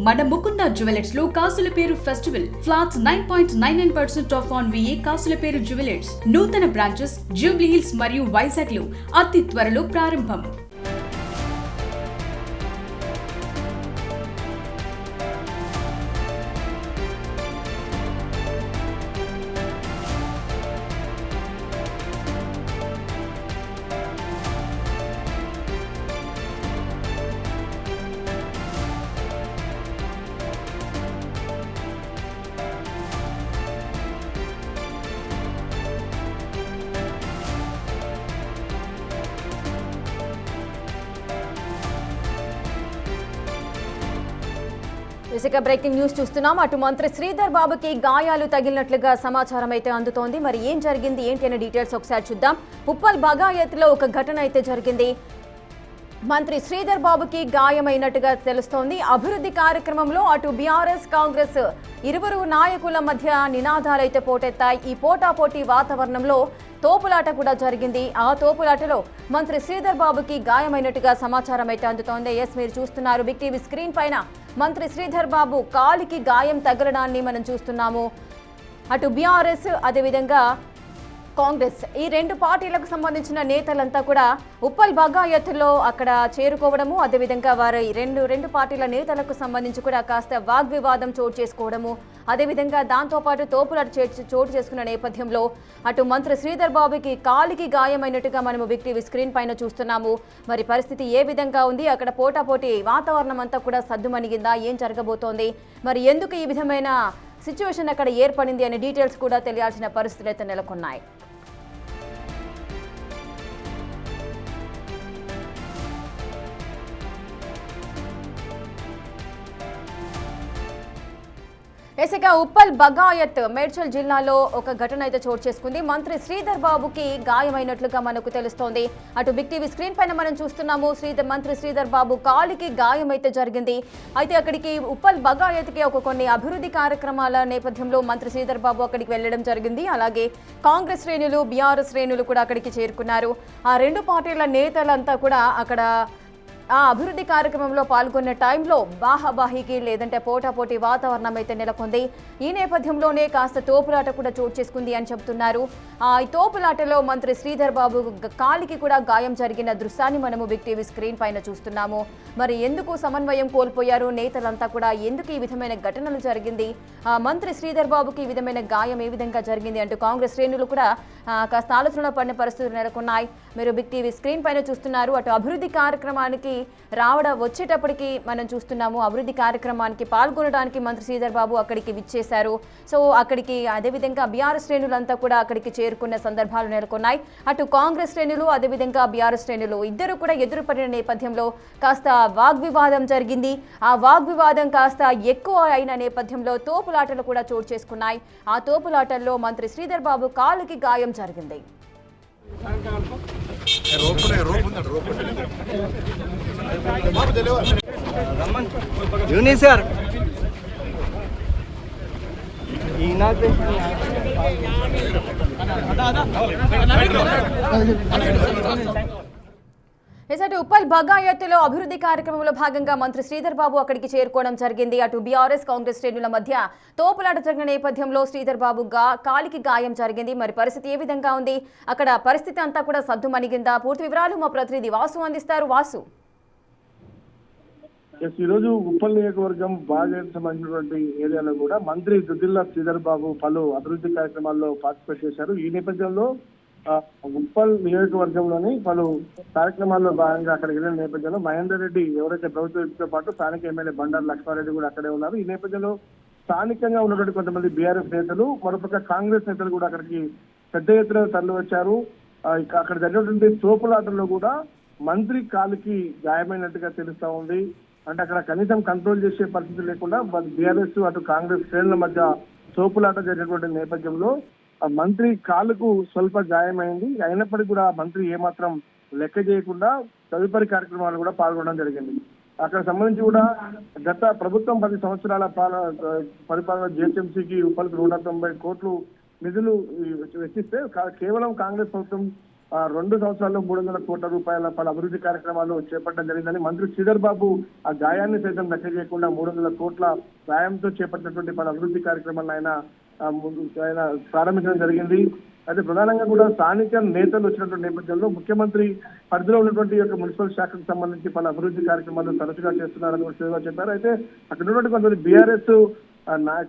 మన ముకుంద జ్యువెలర్స్ లో కాసుల పేరు festival flats 9.99% of on VA కాసుల పేరు జ్యువెలర్స్ నూతన బ్రాంచెస్ జూబ్లీ హిల్స్ మరియు వైజాగ్ లో అతి త్వరలో ప్రారంభం. విశాఖ బ్రేకింగ్ న్యూస్ చూస్తున్నాం. అటు మంత్రి శ్రీధర్ బాబుకి గాయాలు తగిలినట్లుగా సమాచారం అయితే అందుతోంది. మరి ఏం జరిగింది ఏంటి అనే డీటెయిల్స్ ఒకసారి చూద్దాం. ఉప్పల్ బగాయత్లో ఒక ఘటన అయితే జరిగింది. మంత్రి శ్రీధర్ బాబుకి గాయమైనట్టుగా తెలుస్తోంది. అభివృద్ధి కార్యక్రమంలో అటు బీఆర్ఎస్ కాంగ్రెస్ ఇరువురు నాయకుల మధ్య నినాదాలైతే పోటెత్తాయి. ఈ పోటాపోటీ వాతావరణంలో తోపులాట కూడా జరిగింది. ఆ తోపులాటలో మంత్రి శ్రీధర్ బాబుకి గాయమైనట్టుగా సమాచారం అయితే అందుతోంది. ఎస్, మీరు చూస్తున్నారు బిగ్ టీవీ స్క్రీన్ పైన మంత్రి శ్రీధర్ బాబు కాలికి గాయం తగలడాన్ని మనం చూస్తున్నాము. అటు బీఆర్ఎస్ అదేవిధంగా కాంగ్రెస్ ఈ రెండు పార్టీలకు సంబంధించిన నేతలంతా కూడా ఉప్పల్ బగాయత్లో అక్కడ చేరుకోవడము, అదేవిధంగా వారు రెండు పార్టీల నేతలకు సంబంధించి కూడా కాస్త వాగ్వివాదం చోటు చేసుకోవడము, అదేవిధంగా దాంతోపాటు తోపులాట చోటు చేసుకున్న నేపథ్యంలో అటు మంత్రి శ్రీధర్ బాబుకి కాలికి గాయమైనట్టుగా మనము బిగ్ టీవీ స్క్రీన్ పైన చూస్తున్నాము. మరి పరిస్థితి ఏ విధంగా ఉంది, అక్కడ పోటాపోటీ వాతావరణం అంతా కూడా సద్దుమణిగిందా, ఏం జరగబోతోంది, మరి ఎందుకు ఈ విధమైన సిచ్యువేషన్ అక్కడ ఏర్పడింది అనే డీటెయిల్స్ కూడా తెలియాల్సిన పరిస్థితులు అయితే నెలకొన్నాయి. ఏసగా ఉప్పల్ బగాయత్ మేడ్చల్ జిల్లాలో ఒక ఘటన అయితే చోటు చేసుకుంది. మంత్రి శ్రీధర్ బాబుకి గాయమైనట్లుగా మనకు తెలుస్తోంది. అటు బిగ్ టీవీ స్క్రీన్ పైన మనం చూస్తున్నాము. మంత్రి శ్రీధర్ బాబు కాలికి గాయం అయితే జరిగింది. అయితే అక్కడికి ఉప్పల్ బగాయత్కి కొన్ని అభివృద్ధి కార్యక్రమాల నేపథ్యంలో మంత్రి శ్రీధర్ బాబు అక్కడికి వెళ్లడం జరిగింది. అలాగే కాంగ్రెస్ శ్రేణులు బీఆర్ఎస్ శ్రేణులు కూడా అక్కడికి చేరుకున్నారు. ఆ రెండు పార్టీల నేతలంతా కూడా అక్కడ ఆ అభివృద్ధి కార్యక్రమంలో పాల్గొన్న టైంలో బాహాబాహికి లేదంటే పోటాపోటీ వాతావరణం అయితే నెలకొంది. ఈ నేపథ్యంలోనే కాస్త తోపులాట కూడా చోటు చేసుకుంది అని చెబుతున్నారు. ఈ తోపులాటలో మంత్రి శ్రీధర్ బాబు కాలికి కూడా గాయం జరిగిన దృశ్యాన్ని మనము బిగ్ టీవీ స్క్రీన్ పైన చూస్తున్నాము. మరి ఎందుకు సమన్వయం కోల్పోయారు నేతలంతా కూడా, ఎందుకు ఈ విధమైన ఘటనలు జరిగింది, మంత్రి శ్రీధర్ బాబుకి ఈ విధమైన గాయం ఏ విధంగా జరిగింది అంటూ కాంగ్రెస్ శ్రేణులు కూడా కాస్త ఆలోచనలో పడిన పరిస్థితులు నెలకొన్నాయి. మీరు బిగ్ టీవీ స్క్రీన్ పైన చూస్తున్నారు. అటు అభివృద్ధి కార్యక్రమానికి వచ్చేటప్పటికి మనం చూస్తున్నాము. అభివృద్ధి కార్యక్రమానికి పాల్గొనడానికి మంత్రి శ్రీధర్ బాబు అక్కడికి విచ్చేశారు. సో అక్కడికి అదేవిధంగా బీఆర్ఎస్ శ్రేణులంతా కూడా అక్కడికి చేరుకున్న సందర్భాలు నెలకొన్నాయి. అటు కాంగ్రెస్ శ్రేణులు అదేవిధంగా బీఆర్ఎస్ శ్రేణులు ఇద్దరు కూడా ఎదురుపడిన నేపథ్యంలో కాస్త వాగ్వివాదం జరిగింది. ఆ వాగ్వివాదం కాస్త ఎక్కువ అయిన నేపథ్యంలో తోపులాటలు కూడా చోటు చేసుకున్నాయి. ఆ తోపులాటల్లో మంత్రి శ్రీధర్ బాబు కాలుకి గాయం జరిగింది. అటు ఉప్పల్ బగాయత్లో అభివృద్ధి కార్యక్రమంలో భాగంగా మంత్రి శ్రీధర్ బాబు అక్కడికి చేరుకోవడం జరిగింది. అటు బీఆర్ఎస్ కాంగ్రెస్ శ్రేణుల మధ్య తోపులాట జరిగిన నేపథ్యంలో శ్రీధర్ బాబు కాలికి గాయం జరిగింది. మరి పరిస్థితి ఏ విధంగా ఉంది, అక్కడ పరిస్థితి అంతా కూడా సద్దుమణిగిందా? పూర్తి వివరాలు మా ప్రతినిధి వాసు అందిస్తారు. వాసు, ఈ రోజు ఉప్పల్ నియోజకవర్గం బాగాయత్ సంబంధించినటువంటి ఏరియాలో కూడా మంత్రి దుద్దిల్ల శ్రీధర్ బాబు పలు అభివృద్ధి కార్యక్రమాల్లో పార్టిసిపేట్ చేశారు. ఈ నేపథ్యంలో ఉప్పల్ నియోజకవర్గంలోని పలు కార్యక్రమాల్లో భాగంగా అక్కడికి వెళ్ళిన నేపథ్యంలో మహేందర్ రెడ్డి ఎవరైతే ప్రభుత్వంతో పాటు స్థానిక ఎమ్మెల్యే బండారు లక్ష్మారెడ్డి కూడా అక్కడే ఉన్నారు. ఈ నేపథ్యంలో స్థానికంగా ఉన్నటువంటి కొంతమంది బీఆర్ఎస్ నేతలు, మరోపక్క కాంగ్రెస్ నేతలు కూడా అక్కడికి పెద్ద ఎత్తున తరలి వచ్చారు. అక్కడ జరిగినటువంటి తోపులాటల్లో కూడా మంత్రి కాలుకి గాయమైనట్టుగా తెలుస్తా ఉంది. అంటే అక్కడ కనీసం కంట్రోల్ చేసే పరిస్థితి లేకుండా బీఆర్ఎస్ అటు కాంగ్రెస్ శ్రేణుల మధ్య తోపులాట జరిగినటువంటి నేపథ్యంలో మంత్రి కాలుకు స్వల్ప గాయమైంది. అయినప్పటికీ కూడా మంత్రి ఏమాత్రం లెక్క చేయకుండా తదుపరి కార్యక్రమాలు కూడా పాల్గొనడం జరిగింది. అక్కడ సంబంధించి కూడా గత ప్రభుత్వం 10 సంవత్సరాల పరిపాలన జిహెచ్ఎంసీకి ఉప్పల్కి 190 కోట్లు నిధులు వెచ్చిస్తే కేవలం కాంగ్రెస్ ప్రభుత్వం 2 సంవత్సరాల్లో 300 కోట్ల రూపాయల పలు అభివృద్ధి కార్యక్రమాలు చేపట్టడం జరిగిందని మంత్రి శ్రీధర్ బాబు ఆ గాయాన్ని సైతం లెక్క చేయకుండా 300 కోట్ల వ్యయంతో చేపట్టినటువంటి పలు అభివృద్ధి కార్యక్రమాలను ఆయన ప్రారంభించడం జరిగింది. అయితే ప్రధానంగా కూడా స్థానిక నేతలు వచ్చినటువంటి నేపథ్యంలో ముఖ్యమంత్రి పరిధిలో ఉన్నటువంటి యొక్క మున్సిపల్ శాఖకు సంబంధించి పలు అభివృద్ధి కార్యక్రమాలు తరచుగా చేస్తున్నారని కూడా శ్రీధర్ చెప్పారు. అయితే అక్కడ ఉన్నటువంటి కొంతమంది బీఆర్ఎస్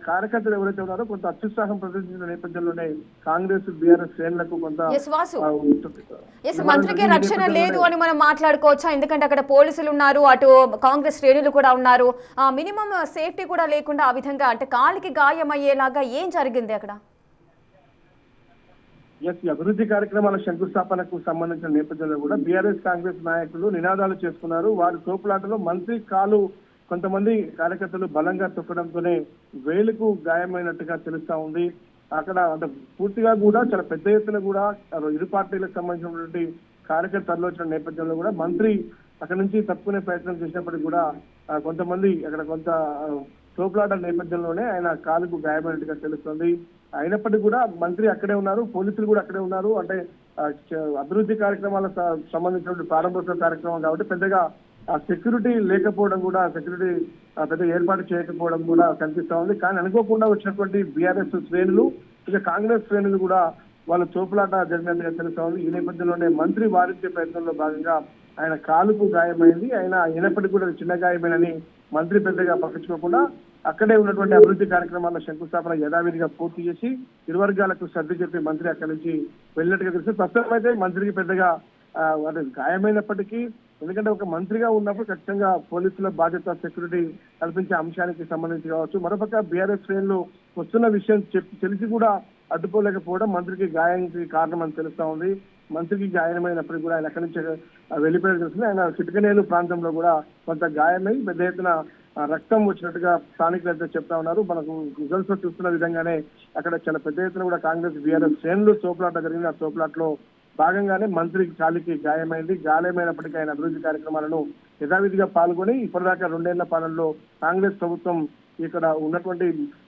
కార్యకర్తలు ఎవరైతే ఉన్నారో కొంత అత్యుత్సాహం ప్రదర్శించిన నేపథ్యంలోనే కాంగ్రెస్ బీఆర్ఎస్ శ్రేణులకు కొంత మంత్రికి రక్షణ లేదు అని మనం మాట్లాడుకోవచ్చా? ఎందుకంటే అక్కడ పోలీసులు ఉన్నారు, అటు కాంగ్రెస్ శ్రేణులు కూడా ఉన్నారు. మినిమం సేఫ్టీ కూడా లేకుండా ఆ విధంగా అంటే కాలికి గాయం అయ్యేలాగా ఏం జరిగింది అక్కడ? ఈ అభివృద్ధి కార్యక్రమాల శంకుస్థాపనకు సంబంధించిన నేపథ్యంలో కూడా బీఆర్ఎస్ కాంగ్రెస్ నాయకులు నినాదాలు చేసుకున్నారు. వారి తోపులాటలో మంత్రి కాలు కొంతమంది కార్యకర్తలు బలంగా తొక్కడంతోనే వేలుకు గాయమైనట్టుగా తెలుస్తా ఉంది. అక్కడ అంటే పూర్తిగా కూడా చాలా పెద్ద ఎత్తున కూడా ఇరు పార్టీలకు సంబంధించినటువంటి కార్యకర్తలు వచ్చిన నేపథ్యంలో కూడా మంత్రి అక్కడ నుంచి తప్పుకునే ప్రయత్నం చేసినప్పటికీ కూడా కొంతమంది అక్కడ కొంత తోపులాట నేపథ్యంలోనే ఆయన కాలుకు గాయమైనట్టుగా తెలుస్తుంది. అయినప్పటికీ కూడా మంత్రి అక్కడే ఉన్నారు, పోలీసులు కూడా అక్కడే ఉన్నారు. అంటే అభివృద్ధి కార్యక్రమాలకు సంబంధించినటువంటి ప్రారంభోత్సవ కార్యక్రమం కాబట్టి పెద్దగా సెక్యూరిటీ లేకపోవడం కూడా సెక్యూరిటీ పెద్ద ఏర్పాటు చేయకపోవడం కూడా కనిపిస్తా ఉంది. కానీ అనుకోకుండా వచ్చినటువంటి బీఆర్ఎస్ శ్రేణులు ఇక కాంగ్రెస్ శ్రేణులు కూడా వాళ్ళ తోపులాట జరిగినట్టుగా తెలుస్తా ఉంది. ఈ నేపథ్యంలోనే మంత్రి వారించే ప్రయత్నంలో భాగంగా ఆయన కాలుకు గాయమైంది. ఆయన అయినప్పటికీ కూడా చిన్న గాయమేనని మంత్రి పెద్దగా పట్టించుకోకుండా అక్కడే ఉన్నటువంటి అభివృద్ధి కార్యక్రమాల శంకుస్థాపన యథావిధిగా పూర్తి చేసి ఇరు వర్గాలకు సర్ది చెప్పి మంత్రి అక్కడి నుంచి వెళ్ళినట్టుగా తెలుస్తుంది. ప్రస్తుతం అయితే మంత్రికి పెద్దగా అంటే గాయమైనప్పటికీ ఎందుకంటే ఒక మంత్రిగా ఉన్నప్పుడు ఖచ్చితంగా పోలీసుల బాధ్యత సెక్యూరిటీ కల్పించే అంశానికి సంబంధించి కావచ్చు. మరోపక్క బీఆర్ఎస్ శ్రేణులు వస్తున్న విషయం తెలిసి కూడా అడ్డుకోలేకపోవడం మంత్రికి గాయానికి కారణం అని తెలుస్తా ఉంది. మంత్రికి గాయమైనప్పటికీ కూడా ఆయన అక్కడి నుంచి వెళ్ళిపోయారు తెలుస్తుంది. ఆయన చిటికనేలు ప్రాంతంలో కూడా కొంత గాయమై పెద్ద ఎత్తున రక్తం వచ్చినట్టుగా స్థానికులు అయితే చెప్తా ఉన్నారు. మనకు రిజల్ట్స్ లో చూస్తున్న విధంగానే అక్కడ చాలా పెద్ద ఎత్తున కూడా కాంగ్రెస్ బీఆర్ఎస్ శ్రేణులు తోపులాట జరిగింది. ఆ తోపులాట్లో భాగంగానే మంత్రికి కాలికి గాయమైంది. గాయమైనప్పటికీ ఆయన అభివృద్ధి కార్యక్రమాలను యథావిధిగా పాల్గొని ఇప్పటిదాకా 2 ఏళ్ల పాలనలో కాంగ్రెస్ ప్రభుత్వం ఇక్కడ ఉన్నటువంటి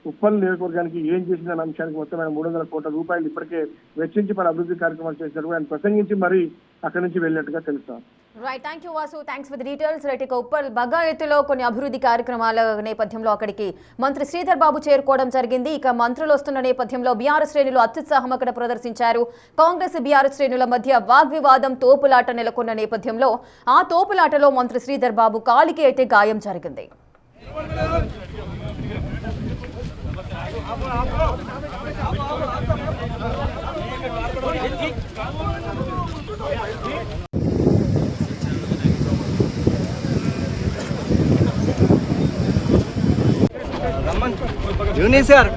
ఉప్పల్ నియోజకవర్గానికి ఏం చేసిందన్న అంశానికి మొత్తం ఆయన 300 కోట్ల రూపాయలు ఇప్పటికే వెచ్చించి మన అభివృద్ధి కార్యక్రమాలు చేసినట్టు ఆయన ప్రసంగించి మరీ అక్కడి నుంచి వెళ్ళినట్టుగా తెలుస్తారు. Right, thank you Vasu, thanks for the details. Right, ఇక ఉప్పల్ బగాయత్తులో కొన్ని అభివృద్ధి కార్యక్రమాల నేపథ్యంలో అక్కడికి మంత్రి శ్రీధర్ బాబు చేరుకోవడం జరిగింది. ఇక మంత్రులు వస్తున్న నేపథ్యంలో బీఆర్ఎస్ శ్రేణులు అత్యుత్సాహం అక్కడ ప్రదర్శించారు. కాంగ్రెస్ బీఆర్ఎస్ శ్రేణుల మధ్య వాగ్వివాదం తోపులాట నెలకొన్న నేపథ్యంలో ఆ తోపులాటలో మంత్రి శ్రీధర్ బాబు కాలికి అయితే గాయం జరిగింది. యూనిస్ గారు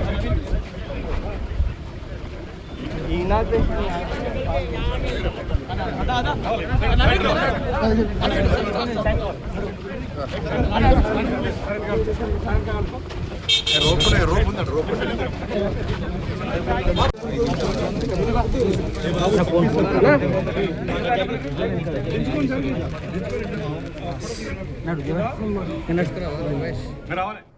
రోప్